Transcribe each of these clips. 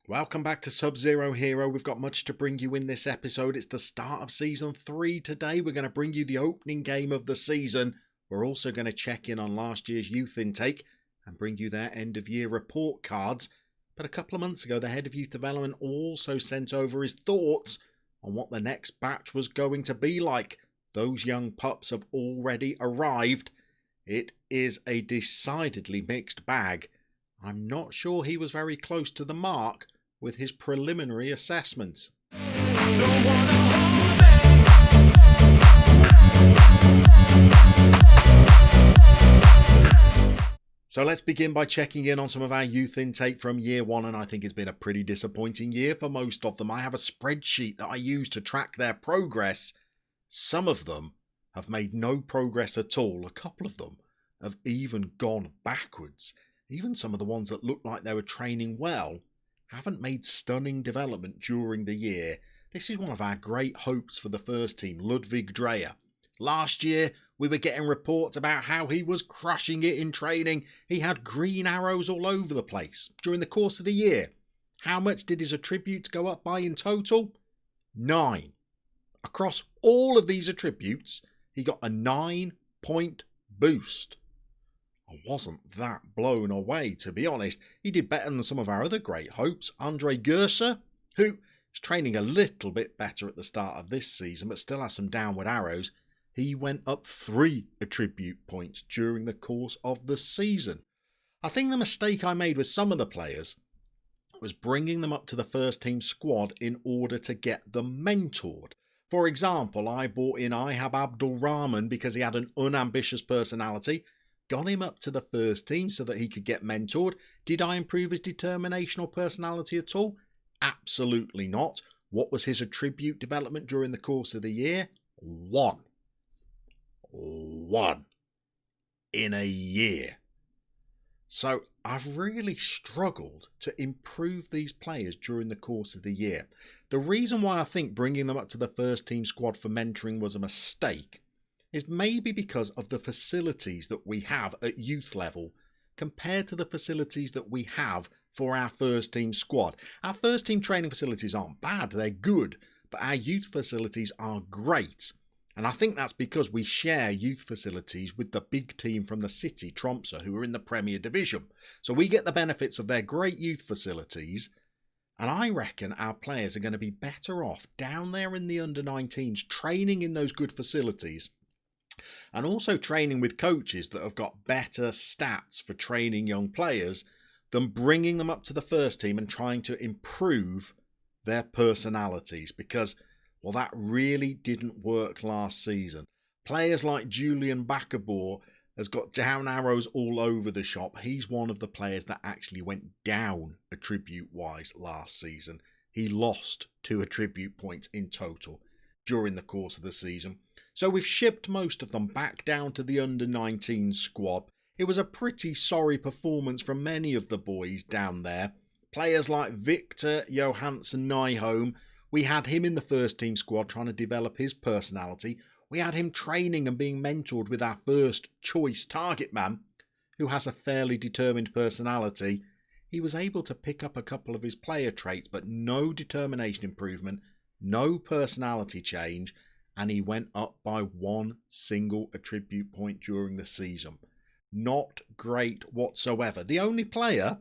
Welcome back to Sub-Zero Hero. We've got much to bring you in this episode. It's the start of Season 3 today. We're going to bring you the opening game of the season. We're also going to check in on last year's youth intake and bring you their end-of-year report cards. But a couple of months ago, the head of youth development also sent over his thoughts on what the next batch was going to be like. Those young pups have already arrived. It is a decidedly mixed bag. I'm not sure he was very close to the mark with his preliminary assessment. So let's begin by checking in on some of our youth intake from year one, and I think it's been a pretty disappointing year for most of them. I have a spreadsheet that I use to track their progress. Some of them have made no progress at all. A couple of them have even gone backwards. Even some of the ones that looked like they were training well haven't made stunning development during the year. This is one of our great hopes for the first team, Ludwig Dreyer. Last year, we were getting reports about how he was crushing it in training. He had green arrows all over the place during the course of the year. How much did his attributes go up by in total? 9. Across all of these attributes, he got a 9-point boost. I wasn't that blown away, to be honest. He did better than some of our other great hopes. Andre Gerser, who is training a little bit better at the start of this season, but still has some downward arrows. He went up 3 attribute points during the course of the season. I think the mistake I made with some of the players was bringing them up to the first team squad in order to get them mentored. For example, I brought in Ihab Abdul Rahman because he had an unambitious personality. Got him up to the first team so that he could get mentored. Did I improve his determination or personality at all? Absolutely not. What was his attribute development during the course of the year? 1. 1 in a year. So I've really struggled to improve these players during the course of the year. The reason why I think bringing them up to the first team squad for mentoring was a mistake is maybe because of the facilities that we have at youth level compared to the facilities that we have for our first team squad. Our first team training facilities aren't bad, they're good, but our youth facilities are great. And I think that's because we share youth facilities with the big team from the city, Tromsdalen, who are in the Premier Division. So we get the benefits of their great youth facilities. And I reckon our players are going to be better off down there in the under-19s, training in those good facilities. And also training with coaches that have got better stats for training young players than bringing them up to the first team and trying to improve their personalities. Because, well, that really didn't work last season. Players like Julian Bakabor has got down arrows all over the shop. He's one of the players that actually went down attribute-wise last season. He lost 2 attribute points in total during the course of the season. So we've shipped most of them back down to the under-19 squad. It was a pretty sorry performance from many of the boys down there. Players like Victor Johansson Nyholm, we had him in the first team squad trying to develop his personality. We had him training and being mentored with our first choice target man, who has a fairly determined personality. He was able to pick up a couple of his player traits, but no determination improvement, no personality change, and he went up by 1 single attribute point during the season. Not great whatsoever. The only player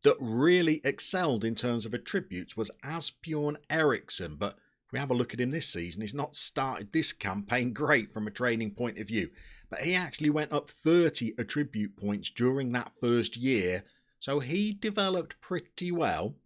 that really excelled in terms of attributes was Asbjorn Eriksson, but if we have a look at him this season, he's not started this campaign great from a training point of view. But he actually went up 30 attribute points during that first year, so he developed pretty well.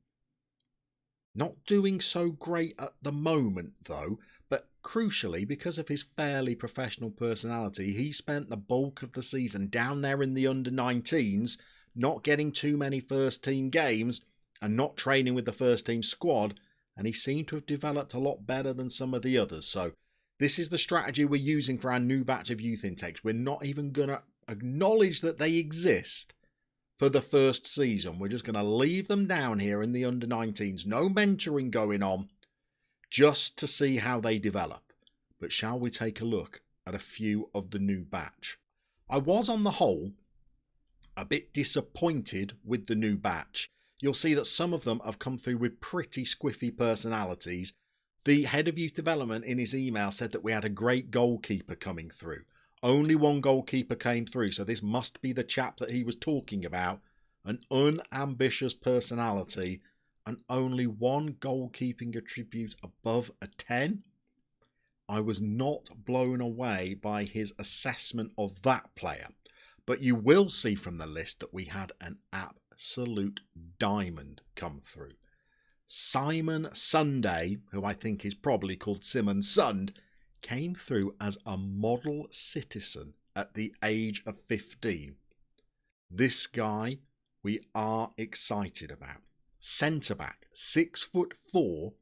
Not doing so great at the moment though, but crucially, because of his fairly professional personality, he spent the bulk of the season down there in the under-19s, not getting too many first team games and not training with the first team squad, and he seemed to have developed a lot better than some of the others. So this is the strategy we're using for our new batch of youth intakes. We're not even going to acknowledge that they exist for the first season. We're just going to leave them down here in the under-19s. No mentoring going on, just to see how they develop. But shall we take a look at a few of the new batch? I was on the whole a bit disappointed with the new batch. you'll see that some of them have come through with pretty squiffy personalities. The head of youth development in his email said that we had a great goalkeeper coming through. Only one goalkeeper came through, so this must be the chap that he was talking about. An unambitious personality and only one goalkeeping attribute above a 10. I was not blown away by his assessment of that player, but you will see from the list that we had an absolute diamond come through. Simon Sunday, who I think is probably called Simon Sund, came through as a model citizen at the age of 15. This guy we are excited about. Centre back, 6'4",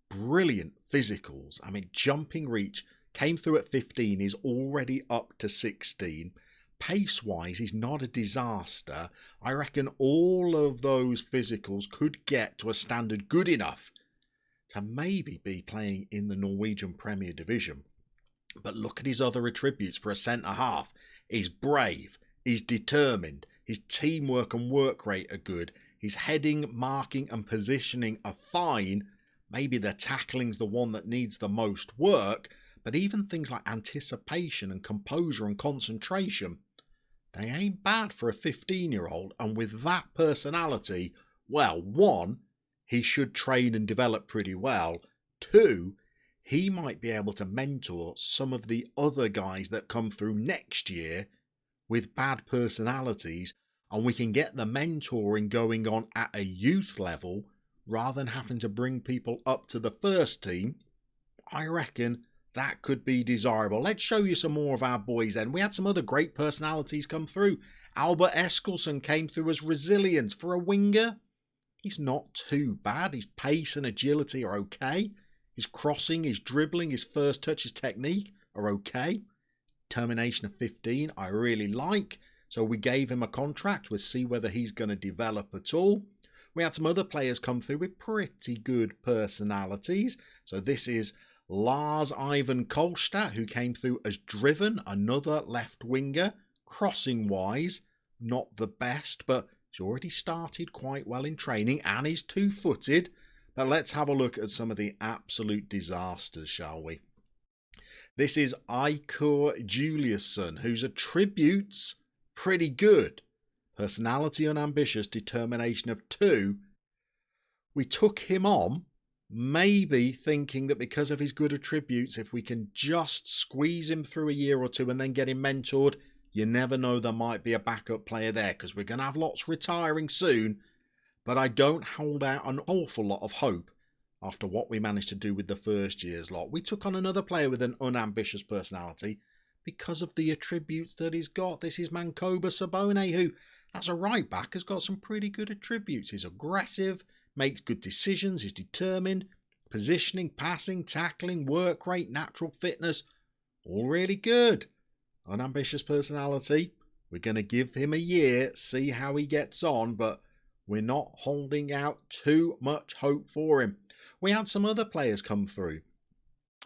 brilliant physicals. I mean, jumping reach, came through at 15, is already up to 16. Pace-wise, he's not a disaster. I reckon all of those physicals could get to a standard good enough to maybe be playing in the Norwegian Premier Division. But look at his other attributes for a centre-half. He's brave, he's determined, his teamwork and work rate are good, his heading, marking and positioning are fine. Maybe the tackling's the one that needs the most work, but even things like anticipation and composure and concentration, they ain't bad for a 15-year-old. And with that personality, well, 1, he should train and develop pretty well. 2, he might be able to mentor some of the other guys that come through next year with bad personalities, and we can get the mentoring going on at a youth level rather than having to bring people up to the first team. I reckon that could be desirable. Let's show you some more of our boys then. We had some other great personalities come through. Albert Eskilsson came through as resilience for a winger. He's not too bad. His pace and agility are okay. His crossing, his dribbling, his first touch, his technique are okay. Termination of 15, I really like. So we gave him a contract. We'll see whether he's going to develop at all. We had some other players come through with pretty good personalities. So this is Lars Ivan Kolstad, who came through as driven, another left winger. Crossing wise, not the best, but he's already started quite well in training and is 2-footed. But let's have a look at some of the absolute disasters, shall we? This is Eikur Juliusson, whose attributes pretty good. Personality unambitious, determination of 2. We took him on, maybe thinking that because of his good attributes, if we can just squeeze him through a year or 2 and then get him mentored, you never know, there might be a backup player there, because we're going to have lots retiring soon. But I don't hold out an awful lot of hope after what we managed to do with the first year's lot. We took on another player with an unambitious personality because of the attributes that he's got. This is Mankoba Sabone, who, as a right back, has got some pretty good attributes. He's aggressive, makes good decisions, is determined, positioning, passing, tackling, work rate, natural fitness, all really good. Unambitious personality. We're going to give him a year, see how he gets on, but we're not holding out too much hope for him. We had some other players come through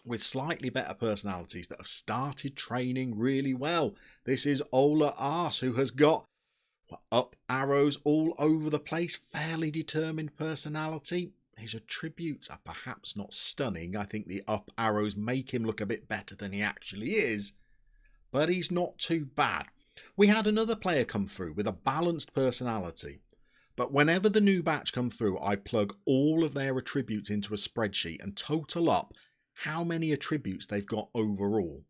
with slightly better personalities that have started training really well. This is Ola Ars, who has got up arrows all over the place, fairly determined personality. His attributes are perhaps not stunning. I think the up arrows make him look a bit better than he actually is, but he's not too bad. We had another player come through with a balanced personality, but whenever the new batch come through, I plug all of their attributes into a spreadsheet and total up how many attributes they've got overall.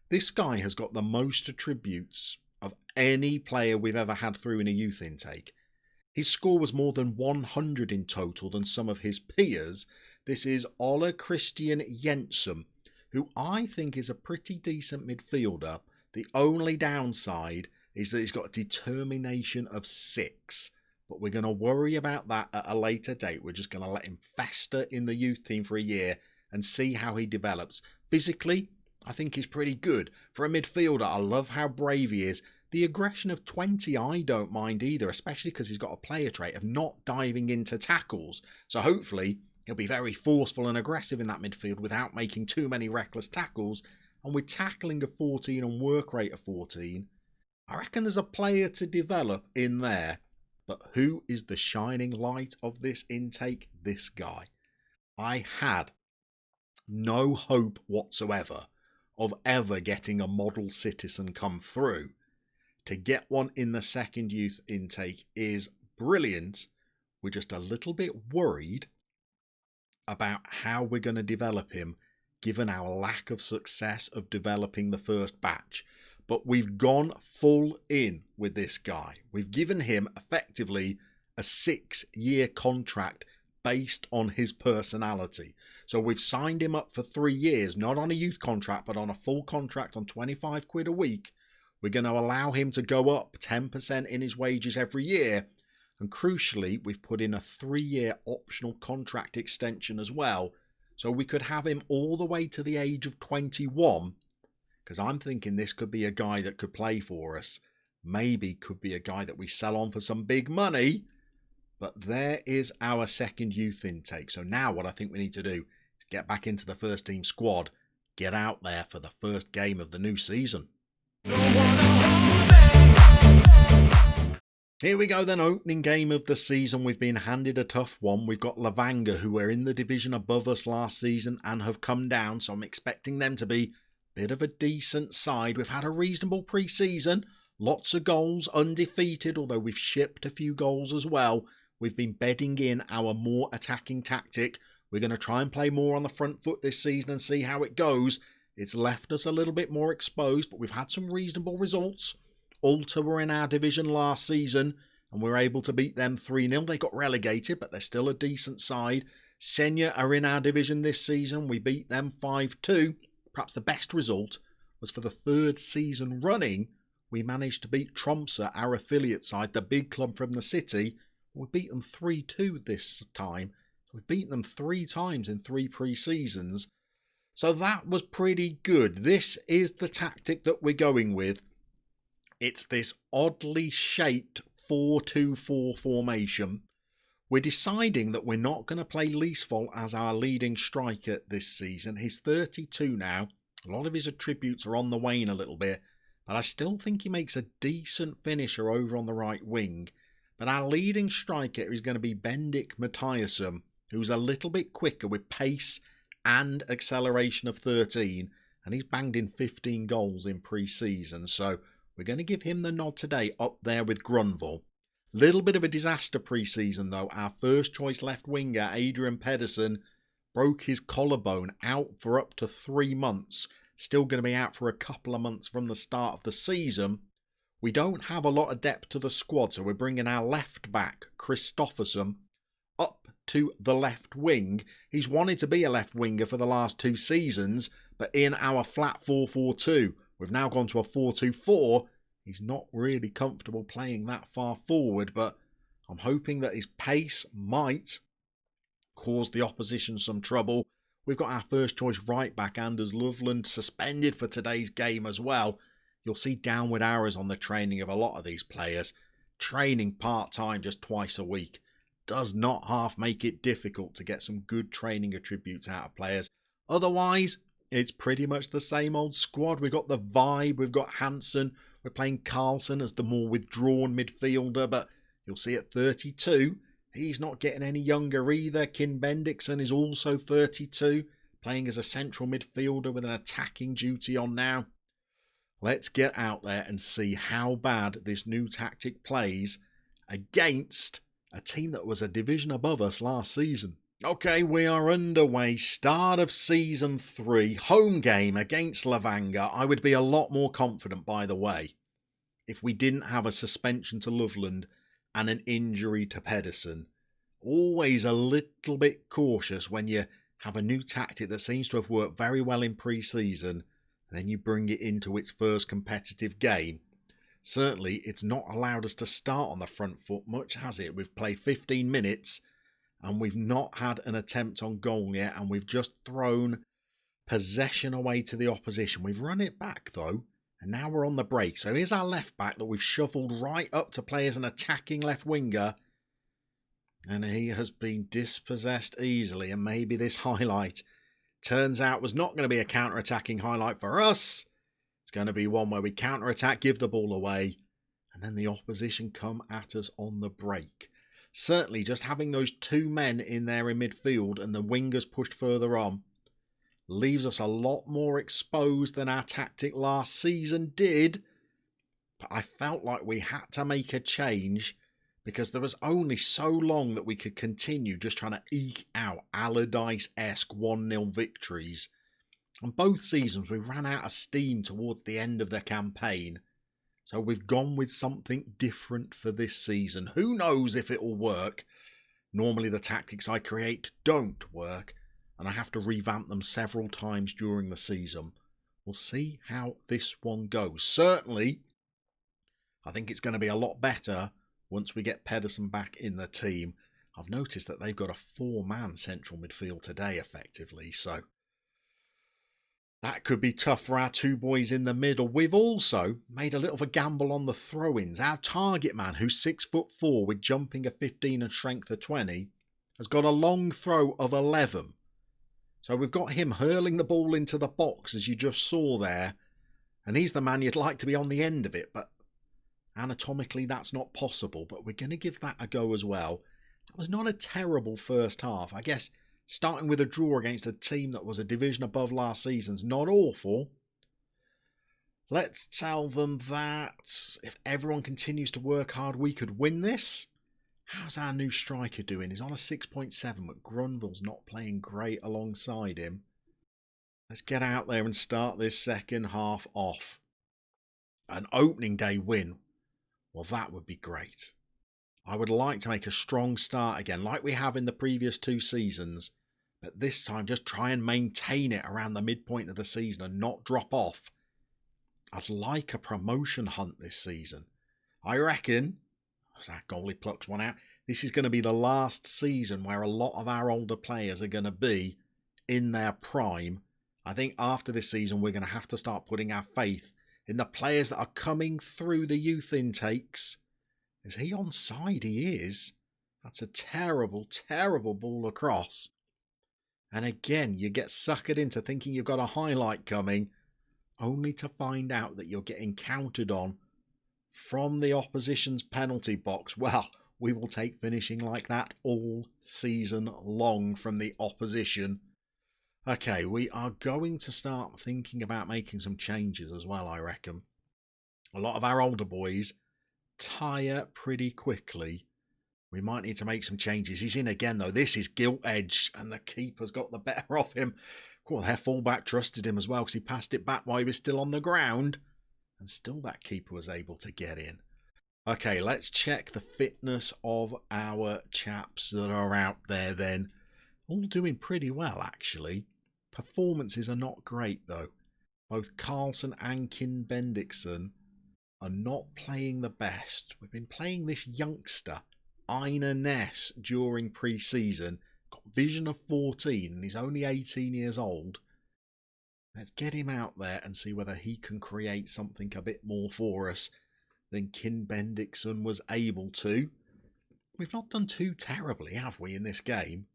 This guy has got the most attributes of any player we've ever had through in a youth intake. His score was more than 100 in total than some of his peers. This is Ola Christian Jensen, who I think is a pretty decent midfielder. The only downside is that he's got a determination of 6. But we're going to worry about that at a later date. We're just going to let him fester in the youth team for a year and see how he develops. Physically, I think he's pretty good. For a midfielder, I love how brave he is. The aggression of 20, I don't mind either, especially because he's got a player trait of not diving into tackles. So hopefully, he'll be very forceful and aggressive in that midfield without making too many reckless tackles. And with tackling of 14 and work rate of 14, I reckon there's a player to develop in there. But who is the shining light of this intake? This guy. I had no hope whatsoever of ever getting a model citizen come through. To get one in the second youth intake is brilliant. We're just a little bit worried about how we're going to develop him, given our lack of success of developing the first batch. But we've gone full in with this guy. We've given him effectively a 6-year contract based on his personality. So we've signed him up for 3 years, not on a youth contract, but on a full contract on 25 quid a week. We're going to allow him to go up 10% in his wages every year. And crucially, we've put in a 3-year optional contract extension as well. So we could have him all the way to the age of 21. Because I'm thinking this could be a guy that could play for us. Maybe could be a guy that we sell on for some big money. But there is our second youth intake. So now what I think we need to do is get back into the first team squad. Get out there for the first game of the new season. Here we go then, opening game of the season. We've been handed a tough one. We've got Llama, who were in the division above us last season and have come down. So I'm expecting them to be a bit of a decent side. We've had a reasonable pre-season. Lots of goals, undefeated, although we've shipped a few goals as well. We've been bedding in our more attacking tactic. We're going to try and play more on the front foot this season and see how it goes. It's left us a little bit more exposed, but we've had some reasonable results. Ulta were in our division last season and we were able to beat them 3-0. They got relegated, but they're still a decent side. Senya are in our division this season. We beat them 5-2. Perhaps the best result was for the 3rd season running. We managed to beat Tromsdalen, our affiliate side, the big club from the city. We beat them 3-2 this time. We've beaten them 3 times in 3 pre-seasons. So that was pretty good. This is the tactic that we're going with. It's this oddly shaped 4-2-4 formation. We're deciding that we're not going to play Leesvold as our leading striker this season. He's 32 now. A lot of his attributes are on the wane a little bit, but I still think he makes a decent finisher over on the right wing. But our leading striker is going to be Bendik Mathiasson, who's a little bit quicker with pace and acceleration of 13, and he's banged in 15 goals in pre-season. So we're going to give him the nod today, up there with Grunwald. Little bit of a disaster pre-season though. Our first choice left winger, Adrian Pedersen, broke his collarbone, out for up to 3 months. Still going to be out for a couple of months from the start of the season. We don't have a lot of depth to the squad, so we're bringing our left back, Christofferson, up to the left wing. He's wanted to be a left winger for the last 2 seasons, but in our flat 4-4-2, we've now gone to a 4-2-4. He's not really comfortable playing that far forward, but I'm hoping that his pace might cause the opposition some trouble. We've got our first choice right back, Anders Loveland, suspended for today's game as well. You'll see downward arrows on the training of a lot of these players. Training part-time just twice a week does not half make it difficult to get some good training attributes out of players. Otherwise, it's pretty much the same old squad. We've got the vibe, we've got Hansen, we're playing Carlson as the more withdrawn midfielder, but you'll see at 32, he's not getting any younger either. Kim Bendixson is also 32, playing as a central midfielder with an attacking duty on now. Let's get out there and see how bad this new tactic plays against a team that was a division above us last season. Okay, we are underway. Start of Season 3. Home game against Llama. I would be a lot more confident, by the way, if we didn't have a suspension to Loveland and an injury to Pedersen. Always a little bit cautious when you have a new tactic that seems to have worked very well in pre-season, and then you bring it into its first competitive game. Certainly, it's not allowed us to start on the front foot much, has it? We've played 15 minutes and we've not had an attempt on goal yet, and we've just thrown possession away to the opposition. We've run it back though, and now we're on the break. So here's our left back that we've shuffled right up to play as an attacking left winger, and he has been dispossessed easily. And maybe this highlight turns out was not going to be a counter-attacking highlight for us. It's going to be one where we counter-attack, give the ball away, and then the opposition come at us on the break. Certainly just having those two men in there in midfield and the wingers pushed further on leaves us a lot more exposed than our tactic last season did. But I felt like we had to make a change because there was only so long that we could continue just trying to eke out Allardyce-esque 1-0 victories. On both seasons, we ran out of steam towards the end of the campaign. So we've gone with something different for this season. Who knows if it'll work? Normally the tactics I create don't work, and I have to revamp them several times during the season. We'll see how this one goes. Certainly, I think it's going to be a lot better once we get Pedersen back in the team. I've noticed that they've got a 4-man central midfield today, effectively, so that could be tough for our two boys in the middle. We've also made a little of a gamble on the throw-ins. Our target man, who's 6'4" with jumping of 15 and strength of 20, has got a long throw of 11. So we've got him hurling the ball into the box, as you just saw there. And he's the man you'd like to be on the end of it, but anatomically that's not possible. But we're going to give that a go as well. That was not a terrible first half. I guess starting with a draw against a team that was a division above last season's not awful. Let's tell them that if everyone continues to work hard, we could win this. How's our new striker doing? He's on a 6.7, but Grunwald's not playing great alongside him. Let's get out there and start this second half off. An opening day win. Well, that would be great. I would like to make a strong start again, like we have in the previous 2 seasons. But this time, just try and maintain it around the midpoint of the season and not drop off. I'd like a promotion hunt this season. I reckon, as that goalie plucks one out, this is going to be the last season where a lot of our older players are going to be in their prime. I think after this season, we're going to have to start putting our faith in the players that are coming through the youth intakes. Is he onside? He is. That's a terrible, terrible ball across. And again, you get suckered into thinking you've got a highlight coming, only to find out that you're getting counted on from the opposition's penalty box. Well, we will take finishing like that all season long from the opposition. Okay, we are going to start thinking about making some changes as well, I reckon. A lot of our older boys tire pretty quickly. We might need to make some changes. He's in again, though. This is gilt-edged, and the keeper's got the better of him. Well, their fullback trusted him as well because he passed it back while he was still on the ground. And still that keeper was able to get in. Okay, let's check the fitness of our chaps that are out there then. All doing pretty well, actually. Performances are not great, though. Both Carlson and Kim Bendixson are not playing the best. We've been playing this youngster, Einar Ness, during pre-season. Got vision of 14 and he's only 18 years old. Let's get him out there and see whether he can create something a bit more for us than Kim Bendixson was able to. We've not done too terribly, have we, in this game?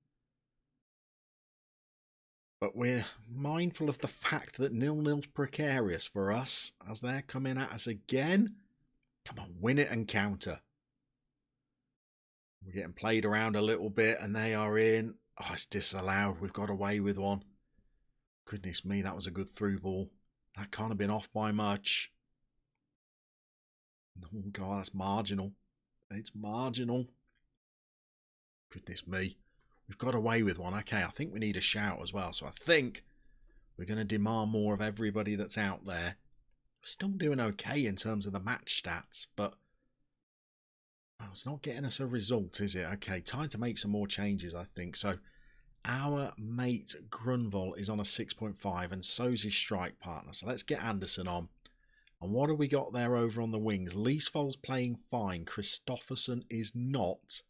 But we're mindful of the fact that 0-0's precarious for us as they're coming at us again. Come on, win it and counter. We're getting played around a little bit and they are in. Oh, it's disallowed. We've got away with one. Goodness me, that was a good through ball. That can't have been off by much. Oh God, that's marginal. It's marginal. Goodness me. We've got away with one. Okay, I think we need a shout as well. So I think we're going to demand more of everybody that's out there. We're still doing okay in terms of the match stats, but it's not getting us a result, is it? Okay, time to make some more changes, I think. So our mate Grunwald is on a 6.5 and so's his strike partner. So let's get Anderson on. And what have we got there over on the wings? Leesvold's playing fine. Christofferson is not.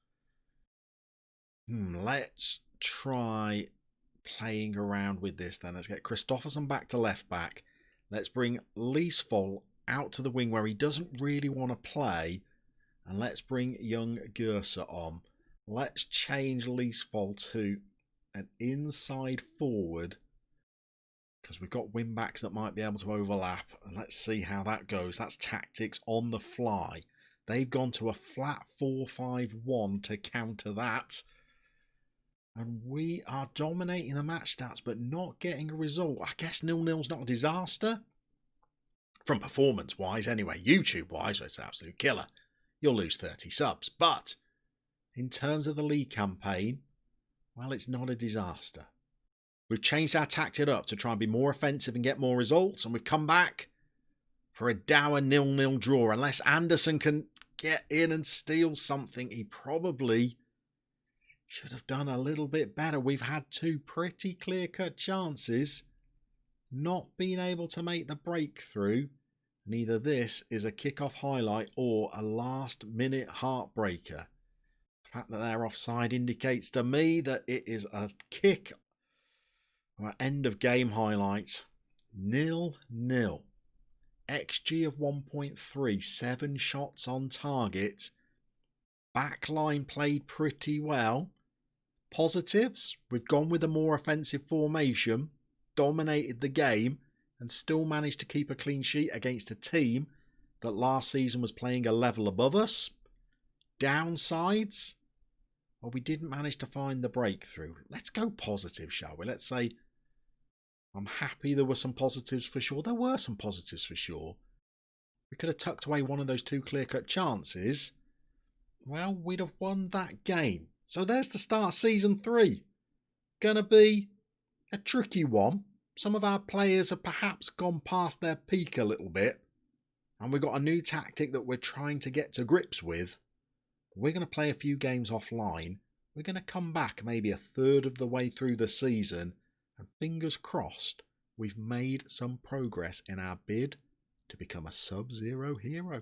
Let's try playing around with this then. Let's get Christofferson back to left back. Let's bring Leesvold out to the wing where he doesn't really want to play. And let's bring young Gerser on. Let's change Leesvold to an inside forward because we've got wing backs that might be able to overlap. And let's see how that goes. That's tactics on the fly. They've gone to a flat 4-5-1 to counter that. And we are dominating the match stats, but not getting a result. I guess 0-0's not a disaster. From performance-wise, anyway, YouTube-wise, it's an absolute killer. You'll lose 30 subs. But in terms of the league campaign, well, it's not a disaster. We've changed our tactic up to try and be more offensive and get more results. And we've come back for a dour 0-0 draw. Unless Anderson can get in and steal something, he probably should have done a little bit better. We've had two pretty clear-cut chances, not being able to make the breakthrough. And either this is a kickoff highlight or a last-minute heartbreaker. The fact that they're offside indicates to me that it is a kick or end of game highlights. 0-0. XG of 1.3, 7 shots on target. Backline played pretty well. Positives, we've gone with a more offensive formation, dominated the game, and still managed to keep a clean sheet against a team that last season was playing a level above us. Downsides, well, we didn't manage to find the breakthrough. Let's go positive, shall we? Let's say I'm happy there were some positives for sure. There were some positives for sure. We could have tucked away one of those two clear-cut chances. Well, we'd have won that game. So there's the start of Season 3. Gonna be a tricky one. Some of our players have perhaps gone past their peak a little bit. And we've got a new tactic that we're trying to get to grips with. We're going to play a few games offline. We're going to come back maybe a third of the way through the season. And fingers crossed, we've made some progress in our bid to become a Sub-Zero hero.